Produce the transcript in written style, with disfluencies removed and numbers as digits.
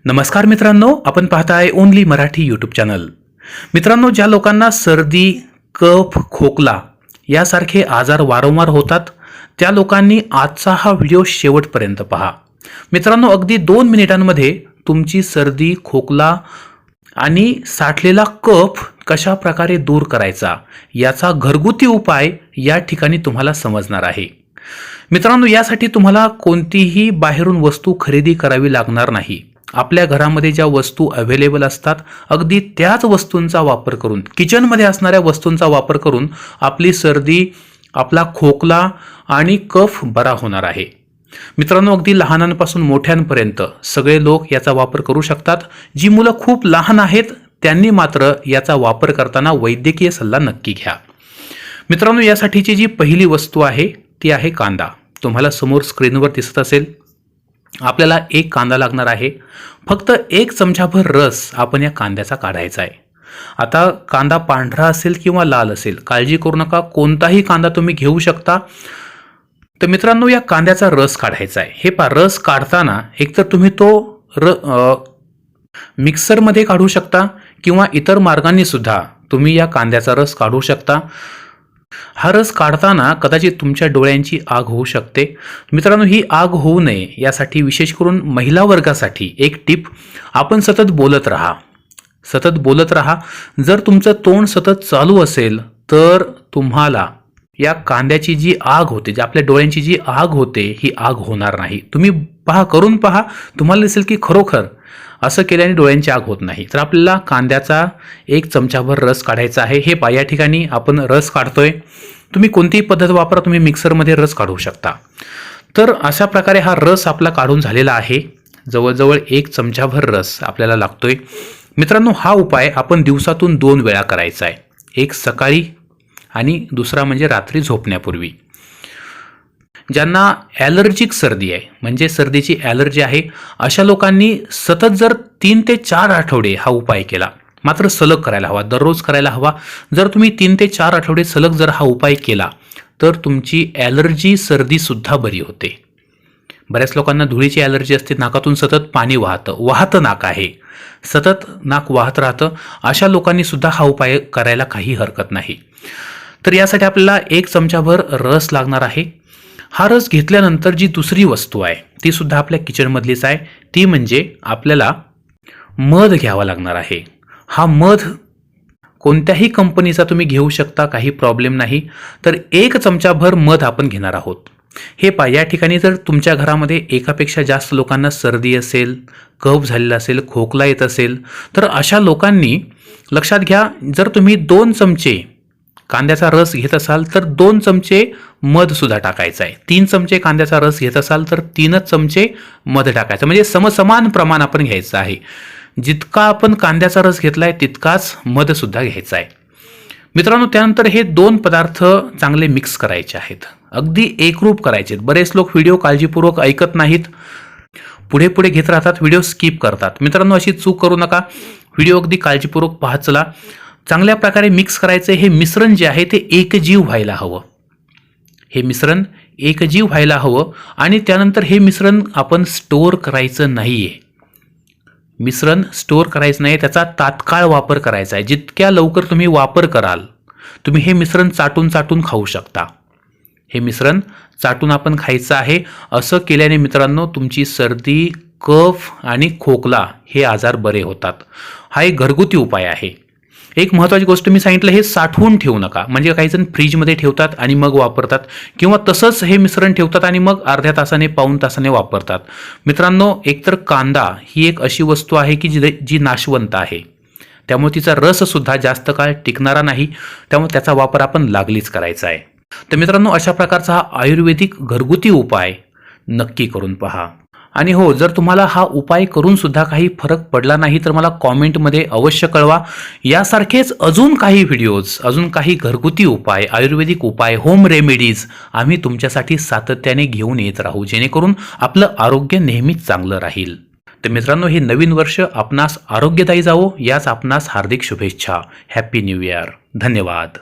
नमस्कार मित्रांनो, आपण पाहताय ओनली मराठी यूट्यूब चॅनल. मित्रांनो, ज्या लोकांना सर्दी, कफ, खोकला यासारखे आजार वारंवार होतात त्या लोकांनी आजचा हा व्हिडिओ शेवटपर्यंत पहा. मित्रांनो, अगदी 2 मिनिटांमध्ये तुमची सर्दी, खोकला आणि साठलेला कफ कशा प्रकारे दूर करायचा याचा घरगुती उपाय या ठिकाणी तुम्हाला समजणार आहे. मित्रांनो, यासाठी तुम्हाला कोणतीही बाहेरून वस्तू खरेदी करावी लागणार नाही. आपल्या घरामध्ये ज्या वस्तू अवेलेबल असतात अगदी त्याच वस्तूंचा वापर करून, किचनमध्ये असणाऱ्या वस्तूंचा वापर करून आपली सर्दी, आपला खोकला आणि कफ बरा होणार आहे. मित्रांनो, अगदी लहानांपासून मोठ्यांपर्यंत सगळे लोक याचा वापर करू शकतात. जी मुलं खूप लहान आहेत त्यांनी मात्र याचा वापर करताना वैद्यकीय सल्ला नक्की घ्या. मित्रांनो, यासाठीची जी पहिली वस्तू आहे ती आहे कांदा. तुम्हाला समोर स्क्रीनवर दिसत असेल. आपल्याला एक कांदा लागणार आहे. फक्त 1 चमचाभर रस आपण या कांद्याचा काढायचा आहे. आता कांदा पांढरा असेल किंवा लाल असेल, काळजी करू नका, कोणताही कांदा तुम्ही घेऊ शकता. तर मित्रांनो, या कांद्याचा रस काढायचा आहे. हे रस काढताना एकतर तुम्ही तो मिक्सरमध्ये काढू शकता किंवा इतर मार्गांनी सुद्धा तुम्ही या कांद्याचा रस काढू शकता. हा रस काढताना कदाचित तुमच्या डोळ्यांची आग होऊ शकते. मित्रांनो, ही आग होऊ नये यासाठी विशेष करून महिला वर्गासाठी एक टिप, आपण सतत बोलत राहा. जर तुमचं तोंड सतत चालू असेल तर तुम्हाला या कांद्याची जी आग होते, जी आपल्या डोळ्यांची जी आग होते, ही आग होणार नाही. तुम्ही करून पहा, तुम्हाला दिसेल की खरोखर असं केल्याने डोळ्यांची आग होत नाही. तर आपल्याला कांद्याचा 1 चमचाभर रस काढायचा आहे. हे या ठिकाणी आपण रस काढतोय. तुम्ही कोणतीही पद्धत वापरा, तुम्ही मिक्सरमध्ये रस काढू शकता. तर अशा प्रकारे हा रस आपला काढून झालेला आहे. जवळजवळ 1 चमचाभर रस आपल्याला लागतोय. मित्रांनो, हा उपाय आपण दिवसातून 2 वेळा करायचा आहे. एक सकाळी आणि दुसरा म्हणजे रात्री झोपण्यापूर्वी. ज्यांना ॲलर्जिक सर्दी आहे, म्हणजे सर्दीची ॲलर्जी आहे, अशा लोकांनी सतत जर 3 ते 4 आठवडे हा उपाय केला, मात्र सलग करायला हवा, दररोज करायला हवा. जर तुम्ही 3 ते 4 आठवडे सलग जर हा उपाय केला तर तुमची ॲलर्जी सर्दीसुद्धा बरी होते. बऱ्याच लोकांना धुळीची ॲलर्जी असते, नाकातून सतत पाणी वाहतं नाक आहे, सतत नाक वाहत राहतं. अशा लोकांनी सुद्धा हा उपाय करायला काही हरकत नाही. तर यासाठी आपल्याला 1 चमचाभर रस लागणार आहे. हा रस घेतल्यानंतर जी दुसरी वस्तू आहे ती सुद्धा आपल्या किचनमधलीच आहे. ती म्हणजे आपल्याला मध घ्यावा लागणार आहे. हा मध कोणत्याही कंपनीचा तुम्ही घेऊ शकता, काही प्रॉब्लेम नाही. तर 1 चमचाभर मध आपण घेणार आहोत. हे या ठिकाणी जर तुमच्या घरामध्ये एकापेक्षा जास्त लोकांना सर्दी असेल, कफ झालेला असेल, खोकला येत असेल, तर अशा लोकांनी लक्षात घ्या, जर तुम्ही 2 चमचे कांद्याचा रस घेत असाल तर 2 चमचे मध सुद्धा टाकायचं आहे. 3 चमचे कांद्याचा रस घेत असाल तर 3 चमचे मध टाकायचं, म्हणजे समसमान प्रमाण आपण घ्यायचं आहे. जितका आपण कांद्याचा रस घेतलाय तितकाच मध सुद्धा घ्यायचा आहे. मित्रांनो, त्यानंतर हे 2 पदार्थ चांगले मिक्स करायचे आहेत, अगदी एकरूप करायचे. बरेच लोक व्हिडिओ काळजीपूर्वक ऐकत नाहीत, पुढे घेत राहतात, व्हिडिओ स्किप करतात. मित्रांनो, अशी चूक करू नका. व्हिडिओ अगदी काळजीपूर्वक पाहत चला. चांगल्या प्रकारे मिक्स करायचं. हे मिश्रण जे आहे ते एकजीव व्हायला हवं. हे मिश्रण एकजीव व्हायला हवं आणि त्यानंतर हे मिश्रण आपण स्टोअर करायचं नाहीये. मिश्रण स्टोअर करायचं नाही, त्याचा तात्काळ वापर करायचा आहे. जितक्या लवकर तुम्ही वापर कराल, तुम्ही हे मिश्रण चाटून खाऊ शकता. हे मिश्रण चाटून आपण खायचं आहे. असं केल्याने मित्रांनो तुमची सर्दी, कफ आणि खोकला हे आजार बरे होतात. हा एक घरगुती उपाय आहे. एक महत्त्वाची गोष्ट मी सांगितलं, हे साठवून ठेवू नका. म्हणजे काही जण फ्रीजमध्ये ठेवतात आणि मग वापरतात, किंवा तसंच हे मिश्रण ठेवतात आणि मग अर्ध्या तासाने, पाऊण तासाने वापरतात. मित्रांनो, एकतर कांदा ही एक अशी वस्तू आहे की जी नाशवंत आहे, त्यामुळे तिचा रससुद्धा जास्त काळ टिकणारा नाही. त्यामुळे त्याचा वापर आपण लागलीच करायचा आहे. तर मित्रांनो, अशा प्रकारचा हा आयुर्वेदिक घरगुती उपाय नक्की करून पहा. आणि हो, जर तुम्हाला हा उपाय करून सुद्धा काही फरक पडला नाही तर मला कॉमेंटमध्ये अवश्य कळवा. यासारखेच अजून काही व्हिडिओज, अजून काही घरगुती उपाय, आयुर्वेदिक उपाय, होम रेमेडीज आम्ही तुमच्यासाठी सातत्याने घेऊन येत राहू, जेणेकरून आपलं आरोग्य नेहमीच चांगलं राहील. तर मित्रांनो, हे नवीन वर्ष आपणास आरोग्यदायी जावो याच आपणास हार्दिक शुभेच्छा. Happy new year. धन्यवाद.